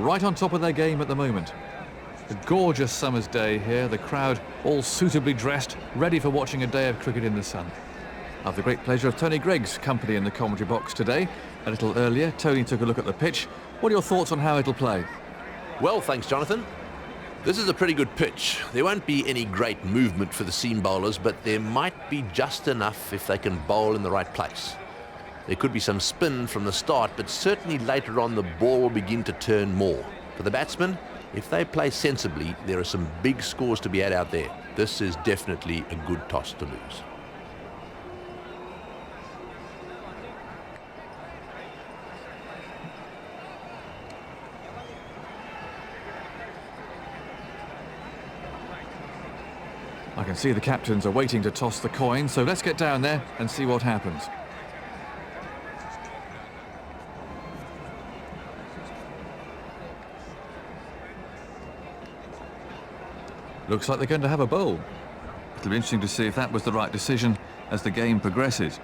right on top of their game at the moment. A gorgeous summer's day here, the crowd all suitably dressed, ready for watching a day of cricket in the sun. I have the great pleasure of Tony Gregg's company in the commentary box today. A little earlier, Tony took a look at the pitch. What are your thoughts on how it'll play? Well, thanks, Jonathan. This is a pretty good pitch. There won't be any great movement for the seam bowlers, but there might be just enough if they can bowl in the right place. There could be some spin from the start, but certainly later on the ball will begin to turn more. For the batsmen, if they play sensibly, there are some big scores to be had out there. This is definitely a good toss to lose. I can see the captains are waiting to toss the coin, so let's get down there and see what happens. Looks like they're going to have a bowl. It'll be interesting to see if that was the right decision as the game progresses.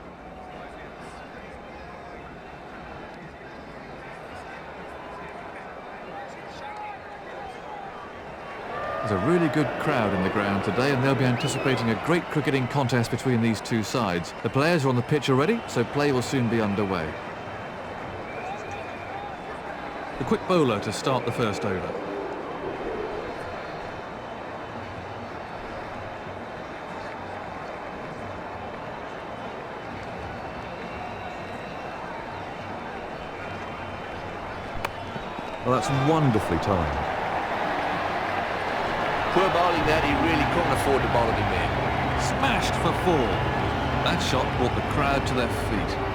There's a really good crowd in the ground today, and they'll be anticipating a great cricketing contest between these two sides. The players are on the pitch already, so play will soon be underway. The quick bowler to start the first over. Well, that's wonderfully timed. Poor bowling that, he really couldn't afford to bowl it in there. Smashed for 4. That shot brought the crowd to their feet.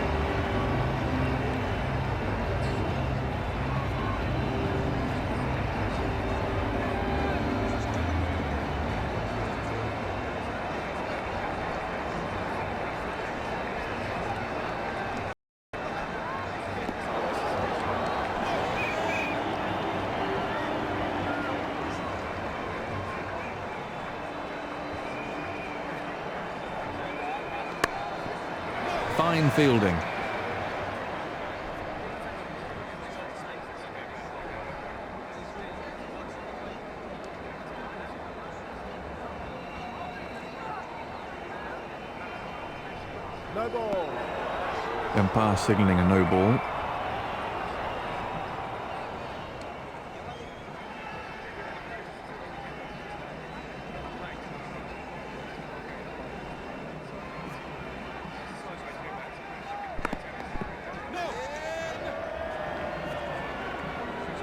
Fine fielding. No ball. Umpire signalling a no ball.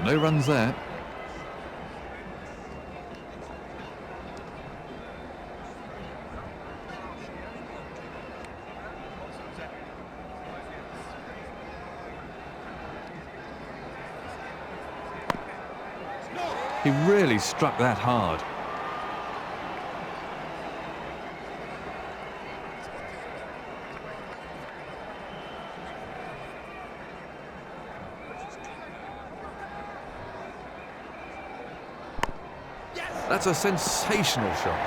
No runs there. He really struck that hard. That's a sensational shot.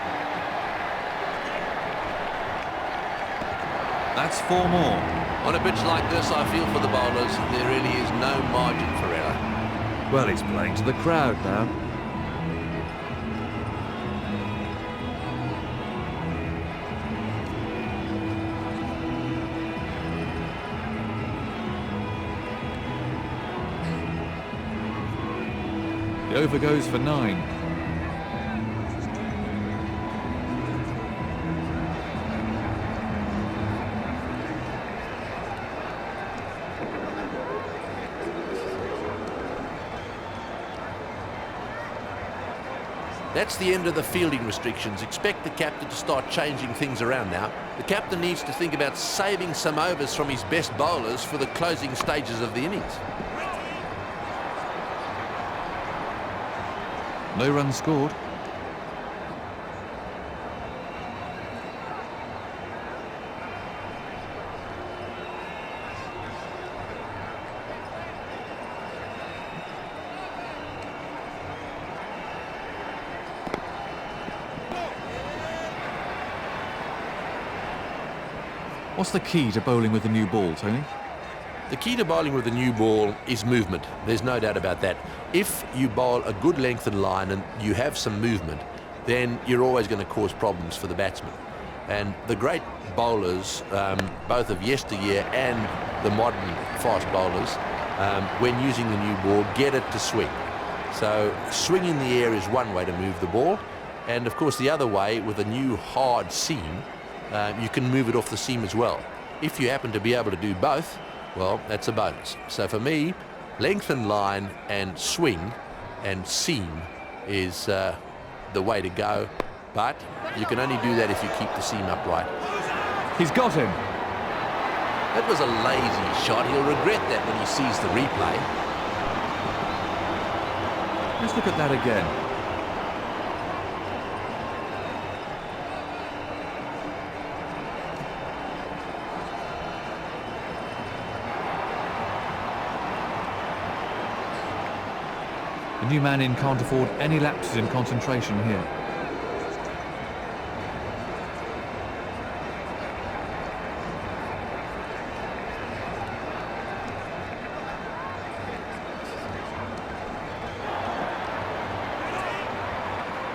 That's 4 more. On a pitch like this, I feel for the bowlers, there really is no margin for error. Well, he's playing to the crowd now. The over goes for 9. That's the end of the fielding restrictions. Expect the captain to start changing things around now. The captain needs to think about saving some overs from his best bowlers for the closing stages of the innings. No runs scored. What's the key to bowling with the new ball, Tony? The key to bowling with a new ball is movement. There's no doubt about that. If you bowl a good lengthened line and you have some movement, then you're always going to cause problems for the batsman. And the great bowlers, both of yesteryear and the modern fast bowlers, when using the new ball, get it to swing. So swing in the air is one way to move the ball. And of course the other way, with a new hard seam, you can move it off the seam as well. If you happen to be able to do both, well, that's a bonus. So for me, lengthen line and swing and seam is the way to go. But you can only do that if you keep the seam upright. He's got him. That was a lazy shot. He'll regret that when he sees the replay. Let's look at that again. The new man in can't afford any lapses in concentration here.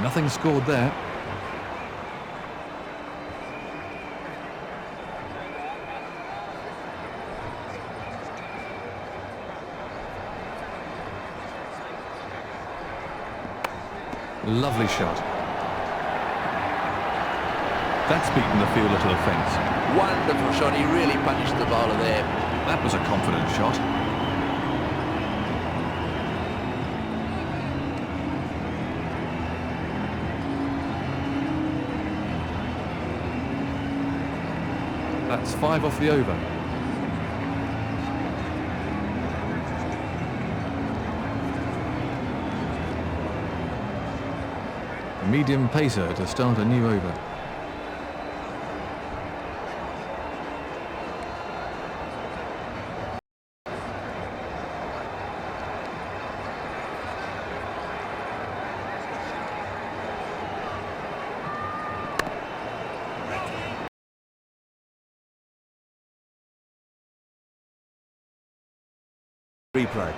Nothing scored there. Lovely shot. That's beaten the fielder to the fence. Wonderful shot. He really punished the bowler there. That was a confident shot. That's 5 off the over. A medium pacer to start a new over. Replay.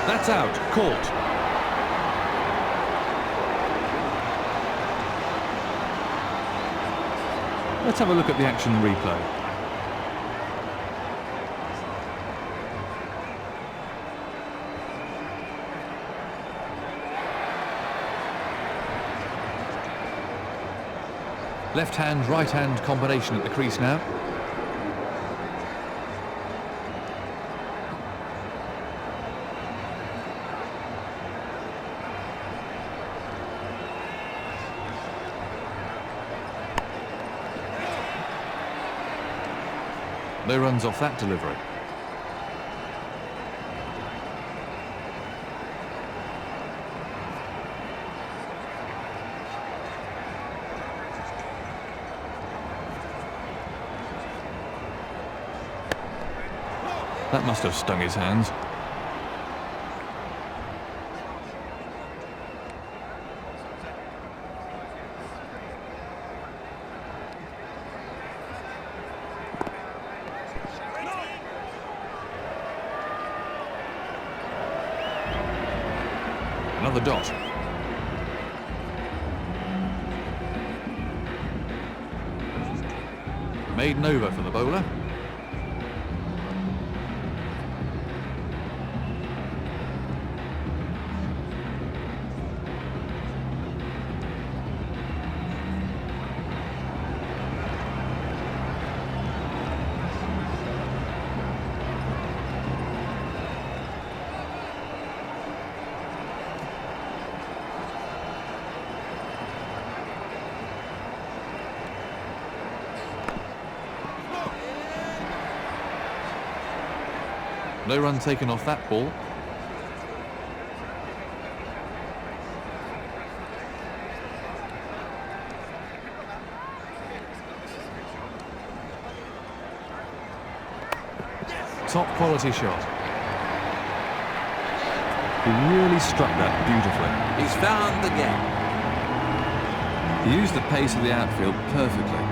That's out. Caught. Let's have a look at the action replay. Left hand, right hand combination at the crease now. No runs off that delivery. That must have stung his hands. Another dot. Maiden over for the bowler. No run taken off that ball. Top quality shot. He really struck that beautifully. He's found the gap. He used the pace of the outfield perfectly.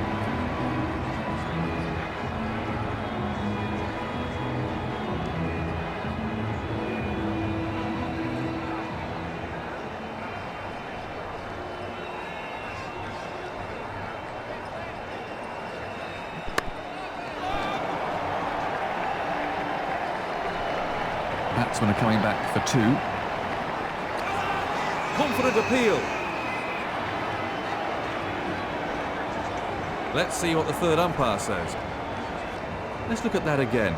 Batsmen are coming back for two. Confident appeal. Let's see what the third umpire says. Let's look at that again.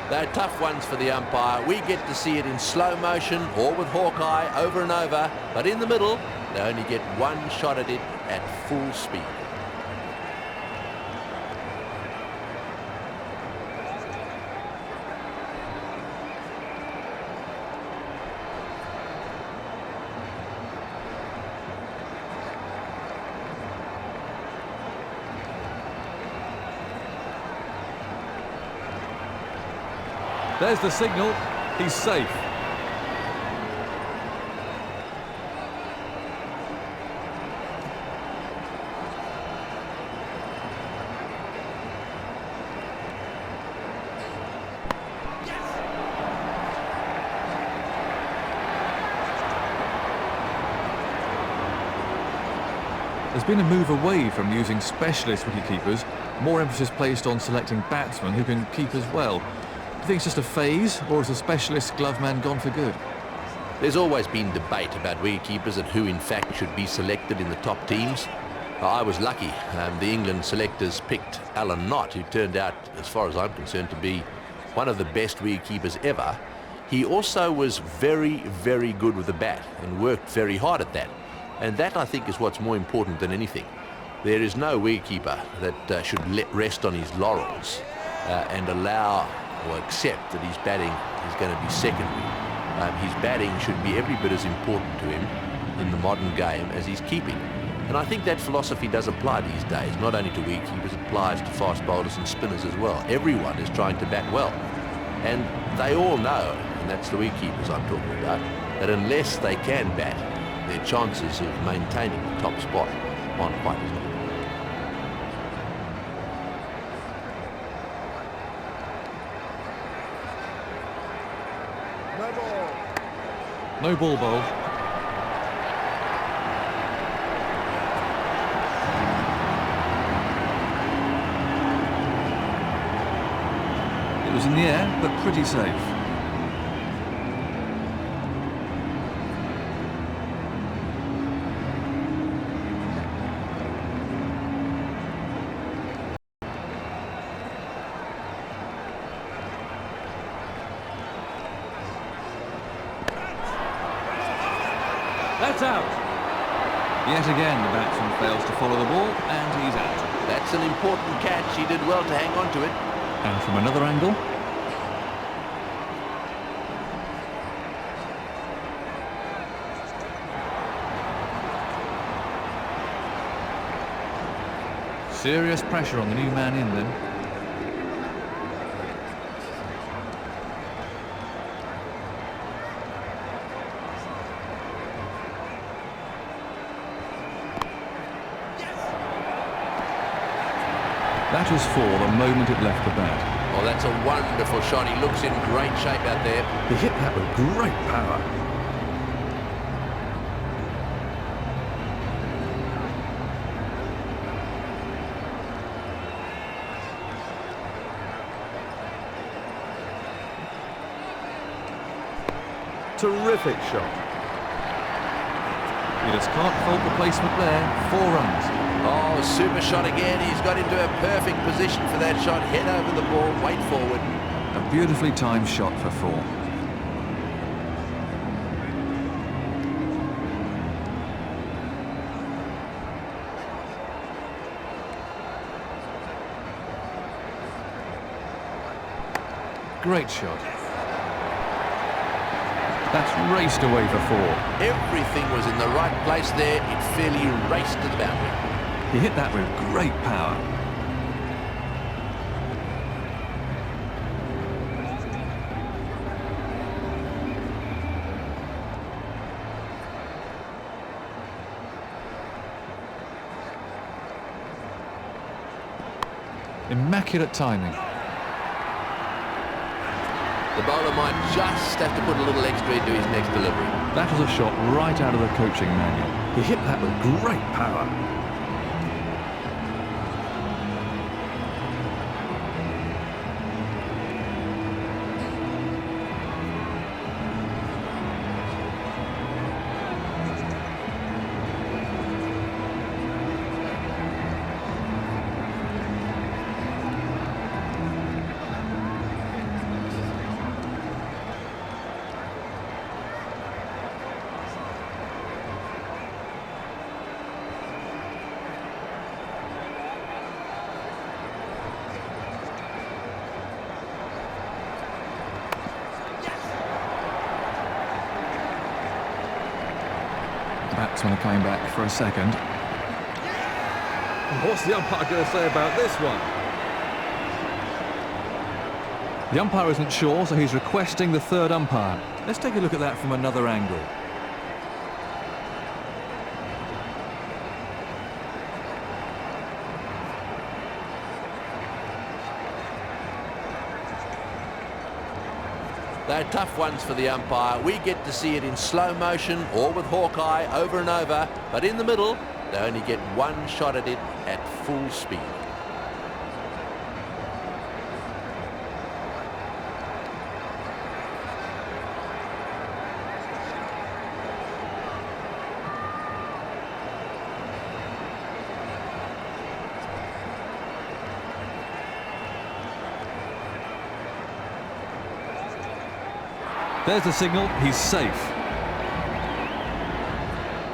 They're tough ones for the umpire. We get to see it in slow motion or with Hawkeye over and over, but in the middle, they only get one shot at it at full speed. There's the signal. He's safe. There's been a move away from using specialist wicketkeepers, more emphasis placed on selecting batsmen who can keep as well. Do you think it's just a phase, or is the specialist glove man gone for good? There's always been debate about wicketkeepers and who in fact should be selected in the top teams. I was lucky. The England selectors picked Alan Knott, who turned out, as far as I'm concerned, to be one of the best wicketkeepers ever. He also was very, very good with the bat and worked very hard at that. And that, I think, is what's more important than anything. There is no wicketkeeper that should rest on his laurels and allow or accept that his batting is going to be secondary. His batting should be every bit as important to him in the modern game as his keeping. And I think that philosophy does apply these days, not only to wicketkeepers, it applies to fast bowlers and spinners as well. Everyone is trying to bat well. And they all know, and that's the wicketkeepers I'm talking about, that unless they can bat, their chances of maintaining the top spot aren't quite as good. No ball. No ball bowled. It was in the air, but pretty safe. That's out. Yet again, the batsman fails to follow the ball, and he's out. That's an important catch. He did well to hang on to it. And from another angle. Serious pressure on the new man in then. That was four the moment it left the bat. Oh, that's a wonderful shot. He looks in great shape out there. He hit that with great power. Terrific shot. You just can't fault the placement there. 4 runs. Oh, super shot again. He's got into a perfect position for that shot. Head over the ball, weight forward. A beautifully timed shot for 4. Great shot. That's raced away for 4. Everything was in the right place there. It fairly raced to the boundary. He hit that with great power. Immaculate timing. The bowler might just have to put a little extra into his next delivery. That was a shot right out of the coaching manual. He hit that with great power. Batsmen are coming back for a second. What's the umpire going to say about this one? The umpire isn't sure, so he's requesting the third umpire. Let's take a look at that from another angle. They're tough ones for the umpire. We get to see it in slow motion or with Hawkeye over and over, but in the middle, they only get one shot at it at full speed. There's the signal, he's safe.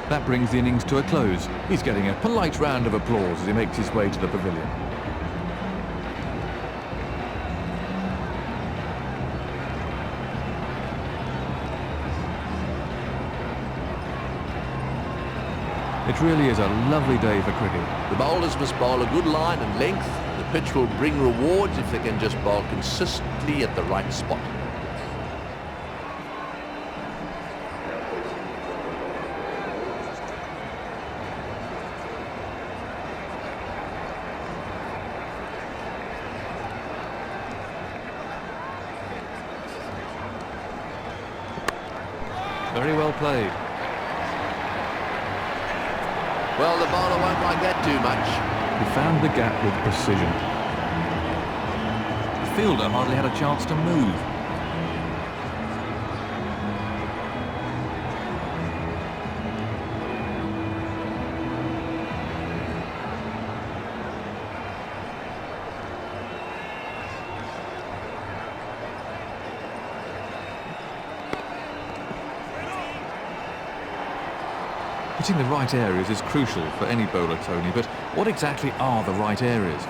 That brings the innings to a close. He's getting a polite round of applause as he makes his way to the pavilion. It really is a lovely day for cricket. The bowlers must bowl a good line and length. The pitch will bring rewards if they can just bowl consistently at the right spot. Very well played. Well, the bowler won't like that too much. He found the gap with precision. The fielder hardly had a chance to move. Hitting the right areas is crucial for any bowler, Tony, but what exactly are the right areas?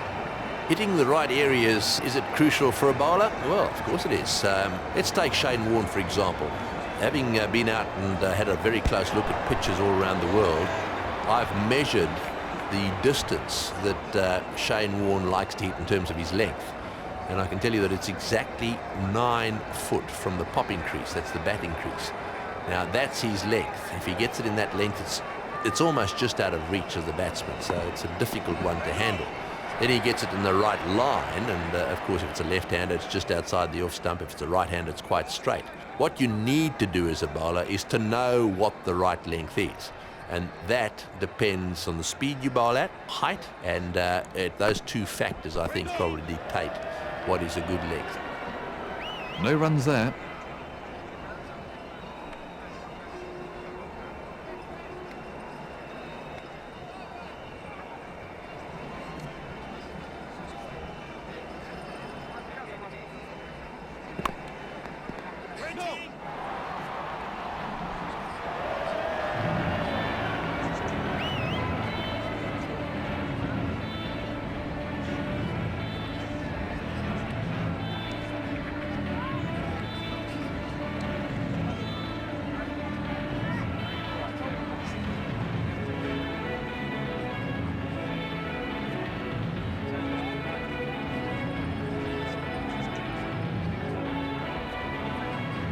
Hitting the right areas, is it crucial for a bowler? Well, of course it is. Let's take Shane Warne, for example. Having been out and had a very close look at pitches all around the world, I've measured the distance that Shane Warne likes to hit in terms of his length. And I can tell you that it's exactly 9 foot from the popping crease. That's the batting crease. Now, that's his length. If he gets it in that length, it's almost just out of reach of the batsman, so it's a difficult one to handle. Then he gets it in the right line, and of course, if it's a left-hander, it's just outside the off stump. If it's a right-hander, it's quite straight. What you need to do as a bowler is to know what the right length is. And that depends on the speed you bowl at, height, and those two factors, I think, probably dictate what is a good length. No runs there.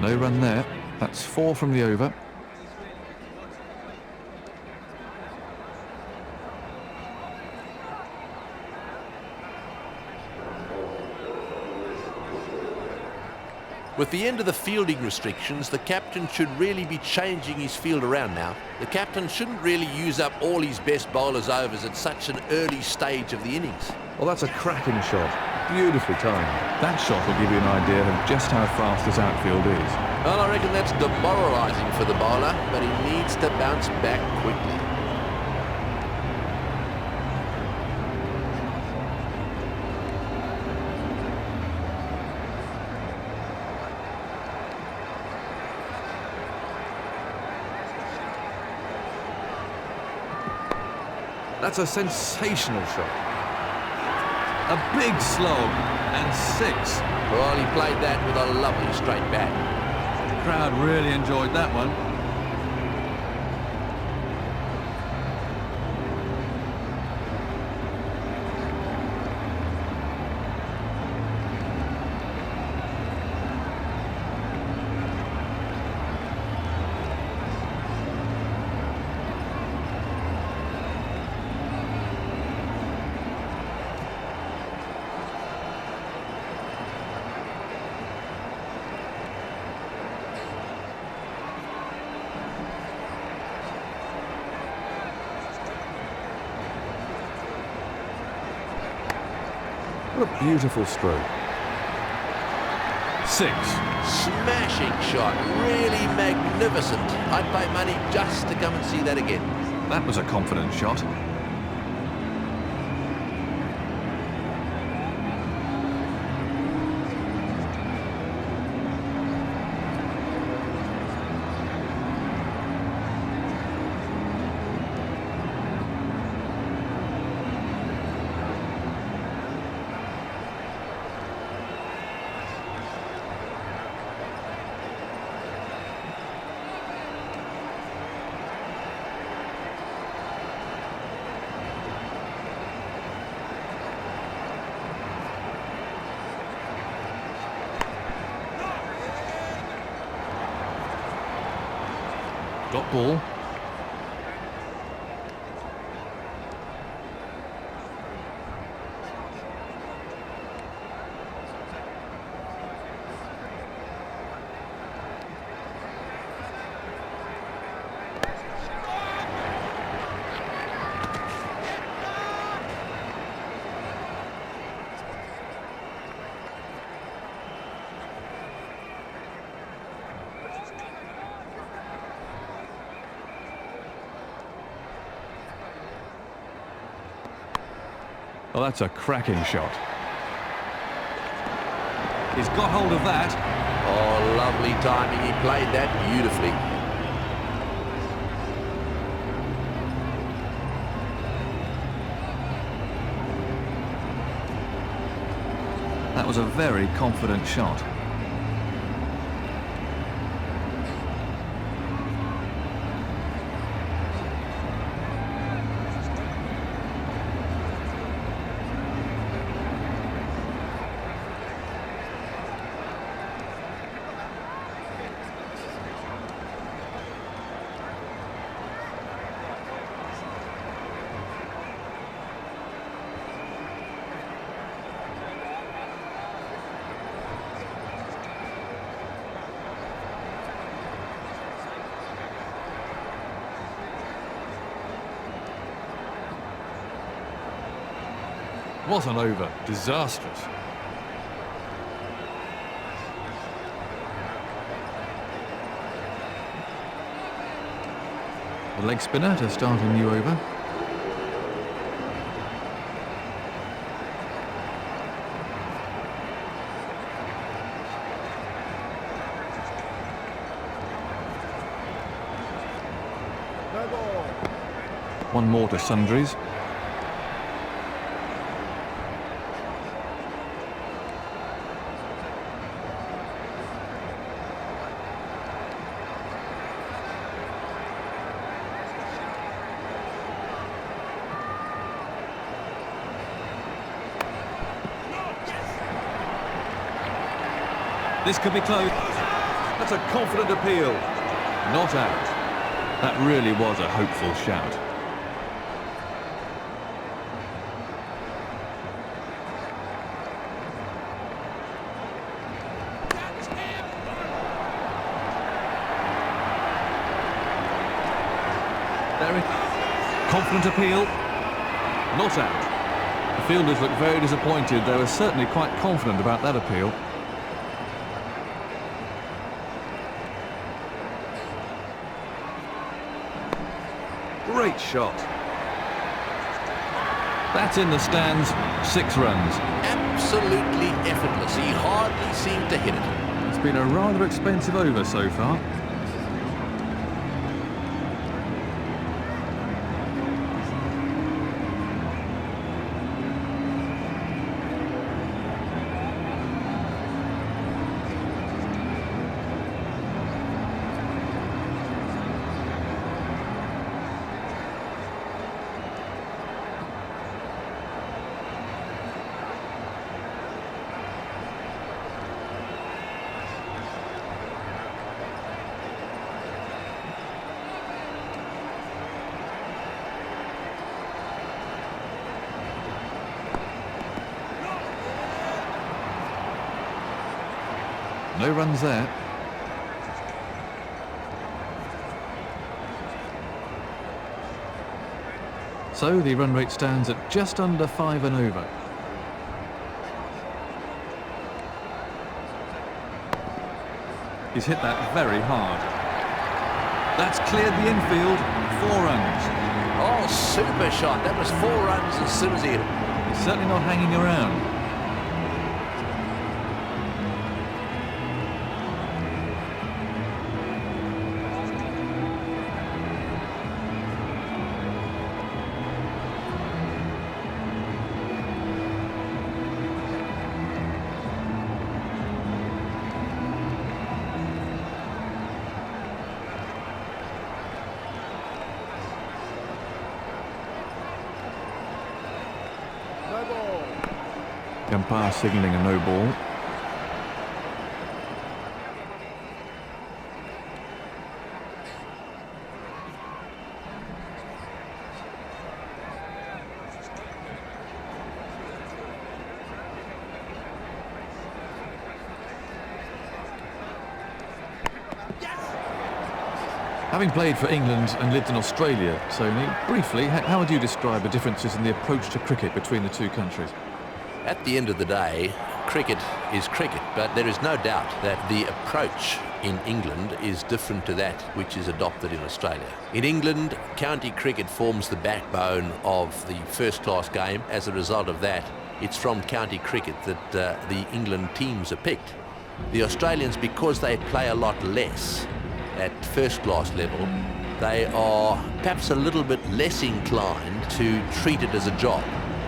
No run there. That's 4 from the over. With the end of the fielding restrictions, the captain should really be changing his field around now. The captain shouldn't really use up all his best bowlers' overs at such an early stage of the innings. Well, that's a cracking shot. Beautifully timed. That shot will give you an idea of just how fast this outfield is. Well, I reckon that's demoralising for the bowler, but he needs to bounce back quickly. That's a sensational shot. A big slog and 6. Well, he played that with a lovely straight bat. The crowd really enjoyed that one. What a beautiful stroke. 6. Smashing shot, really magnificent. I'd pay money just to come and see that again. That was a confident shot. Dot ball. Well, that's a cracking shot. He's got hold of that. Oh, lovely timing. He played that beautifully. That was a very confident shot. What an over. Disastrous. The leg spinner to start a new over. One more to sundries. This could be close. That's a confident appeal. Not out. That really was a hopeful shout. Confident appeal. Not out. The fielders look very disappointed. They were certainly quite confident about that appeal. Great shot. That's in the stands. 6 runs. Absolutely effortless. He hardly seemed to hit it. It's been a rather expensive over so far. No runs there. So the run rate stands at just under 5 and over. He's hit that very hard. That's cleared the infield. 4 runs. Oh, super shot. That was 4 runs as soon as he hit it. He's certainly not hanging around. Umpire signalling a no ball. Having played for England and lived in Australia, Tony, briefly, how would you describe the differences in the approach to cricket between the two countries? At the end of the day, cricket is cricket, but there is no doubt that the approach in England is different to that which is adopted in Australia. In England, county cricket forms the backbone of the first-class game. As a result of that, it's from county cricket that the England teams are picked. The Australians, because they play a lot less at first-class level, they are perhaps a little bit less inclined to treat it as a job.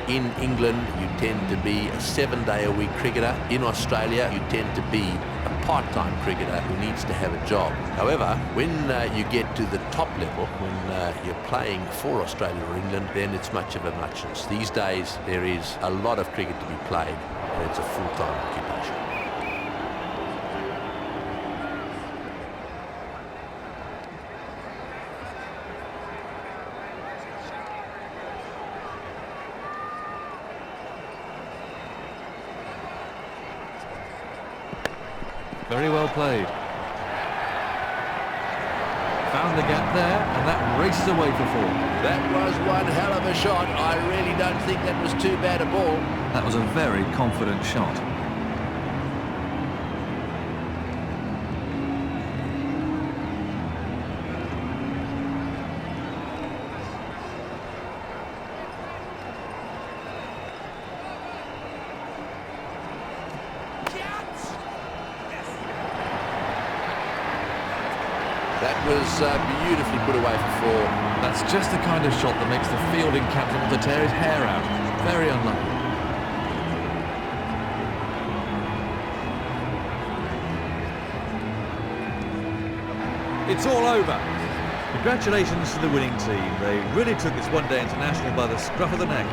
In England, you tend to be a 7-day-a-week cricketer. In Australia, you tend to be a part-time cricketer who needs to have a job. However, when you get to the top level, when you're playing for Australia or England, then it's much of a muchness. These days, there is a lot of cricket to be played, and it's a full-time occupation. Very well played. Found the gap there, and that races away for 4. That was one hell of a shot. I really don't think that was too bad a ball. That was a very confident shot. That was beautifully put away for 4. That's just the kind of shot that makes the fielding captain want to tear his hair out. Very unlucky. It's all over. Congratulations to the winning team. They really took this one-day international by the scruff of the neck.